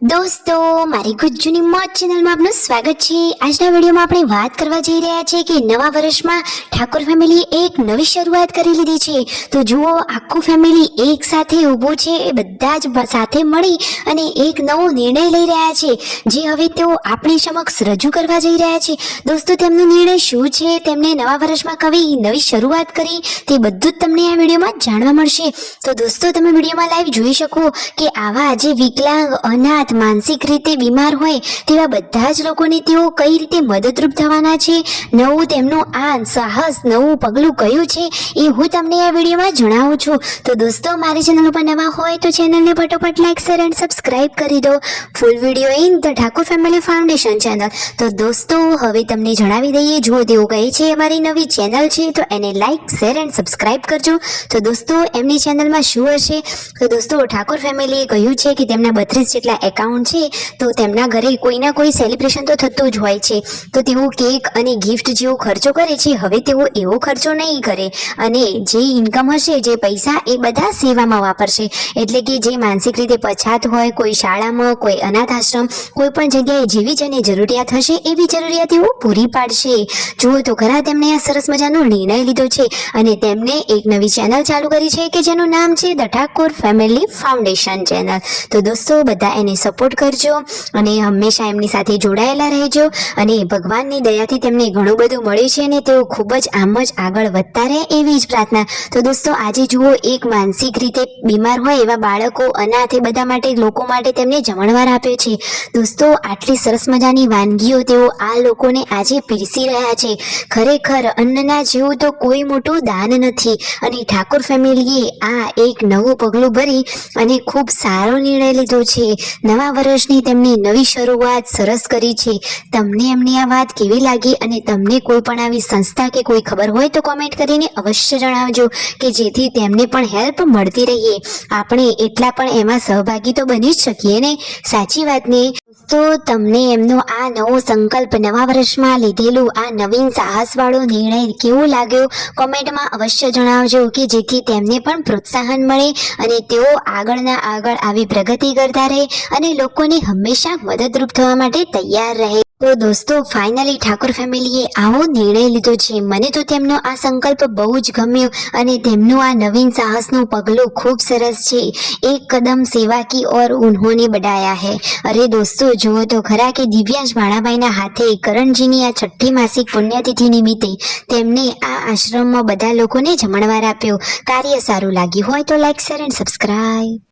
દોસ્તો, મારી ગુજ્જુની મોજ ચેનલમાં આપનું સ્વાગત છે। આજના વિડીયોમાં આપણે વાત કરવા જઈ રહ્યા છીએ કે નવા વર્ષમાં ઠાકોર ફેમિલી એક નવી શરૂઆત કરી લીધી છે। તો જુઓ, આખું ફેમિલી એક સાથે ઊભું છે, એ બધા જ સાથે મળી અને એક નવો નિર્ણય લઈ રહ્યા છે, જે હવે તેઓ આપણી સમક્ષ રજૂ કરવા જઈ રહ્યા છે। દોસ્તો, તેમનો નિર્ણય શું છે, તેમને નવા વર્ષમાં કવી નવી શરૂઆત કરી, તે બધું જ તમને આ વિડીયોમાં જાણવા મળશે। તો દોસ્તો, તમે વિડીયોમાં લાઈવ જોઈ શકો કે આવા જે વિકલાંગ, અનાથ, માનસિક રીતે બીમાર હોય તેવા બધા જ લોકોને તેઓ કઈ રીતે મદદરૂપ થવાના છે, નવું તેમનું આ સાહસ, નવું પગલું કયું છે એ હું તમને આ વિડીયોમાં જણાવું છું। તો દોસ્તો, મારી ચેનલ ઉપર નવા હોય તો ચેનલને ફટોફટ લાઈક, શેર એન્ડ સબસ્ક્રાઇબ કરી દો। Full video in the Thakor family foundation channel. તો દોસ્તો, હવે તમને જણાવી દઈએ, જો તેઓ કહે છે અમારી નવી ચેનલ છે તો એને લાઈક, શેર એન્ડ સબસ્ક્રાઇબ કરજો। તો દોસ્તો, એમની ચેનલમાં શું હશે? તો દોસ્તો, ઠાકોર ફેમિલીએ કહ્યું છે કે તેમના 32 જેટલા એકાઉન્ટ છે, તો તેમના ઘરે કોઈના કોઈ સેલિબ્રેશન તો થતું જ હોય છે, તો તેઓ કેક અને ગિફ્ટ જેવો ખર્ચો કરે છે, હવે તેઓ એવો ખર્ચો નહીં કરે અને જે ઇન્કમ હશે, જે પૈસા, એ બધા સેવામાં વાપરશે। એટલે કે જે માનસિક રીતે પછાત હોય, કોઈ શાળામાં, કોઈ અનાથ આશ્રમ, કોઈ પણ જગ્યાએ જેવી જેને જરૂરિયાત હશે એવી જરૂરિયાત તેઓ પૂરી પાડશે। જુઓ તો ખરા, તેમણે આ સરસ મજાનો નિર્ણય લીધો છે અને તેમને એક નવી ચેનલ ચાલુ કરી છે કે જેનું નામ છે the Thakor family foundation channel. તો દોસ્તો, બધા એને સપોર્ટ કરજો અને હંમેશા એમની સાથે જોડાયેલા રહેજો અને ભગવાનની દયાથી તેમને ઘણું બધું મળ્યું છે અને તેઓ ખૂબ જ આમ જ આગળ વધતા રહે એવી જ પ્રાર્થના। તો દોસ્તો, આજે જુઓ, એક માનસિક રીતે બીમાર હોય એવા બાળકો, અનાથ, એ બધા માટે, લોકો માટે તેમને જમણવાર આપ્યો છે। દોસ્તો, આટલી સરસ મજાની વાનગીઓ તેઓ આ લોકોને આજે પીરસી રહ્યા છે। ખરેખર અન્નના જેવું તો કોઈ મોટું દાન નથી અને ઠાકોર ફેમિલીએ આ એક નવું પગલું ભરી અને ખૂબ સારો નિર્ણય લીધો છે। નવા વર્ષની તેમની નવી શરૂઆત સરસ કરી છે। તમને એમની આ વાત કેવી લાગી અને તમને કોઈ પણ આવી સંસ્થા કે કોઈ ખબર હોય તો કોમેન્ટ કરીને અવશ્ય જણાવજો કે જેથી તેમને પણ હેલ્પ મળતી રહીએ। આપણે એટલા પણ એમાં સહભાગી તો બની જ શકીએ ને, સાચી વાત ને? તો તમને એમનો આ નવો સંકલ્પ, નવા વર્ષમાં લીધેલું આ નવીન સાહસવાળો નિર્ણય કેવો લાગ્યો કોમેન્ટમાં અવશ્ય જણાવજો કે જેથી તેમને પણ પ્રોત્સાહન મળે અને તેઓ આગળના આગળ આવી પ્રગતિ કરતા રહે અને લોકોને હંમેશા મદદરૂપ થવા માટે તૈયાર રહે। તો દોસ્તો, ફાઇનલી ઠાકોર ફેમિલીએ આવો નિર્ણય લીધો છે। મને તો તેમનો આ સંકલ્પ બહુ જ ગમ્યો અને તેમનું આ નવીન સાહસનું પગલું ખૂબ સરસ છે। એક કદમ સેવા કી ઓર ઉન્હોંને બઢાયા હૈ। અરે દોસ્તો, જુઓ તો ખરા કે દિવ્યાંશ ભાણાભાઈના હાથે કરણજીની આ 6ઠ્ઠી માસિક પુણ્યતિથિ નિમિત્તે તેમને આ આશ્રમમાં બધા લોકોને જમણવાર આપ્યો। કાર્ય સારું લાગ્યું હોય તો લાઈક, શેર એન્ડ સબસ્ક્રાઇબ।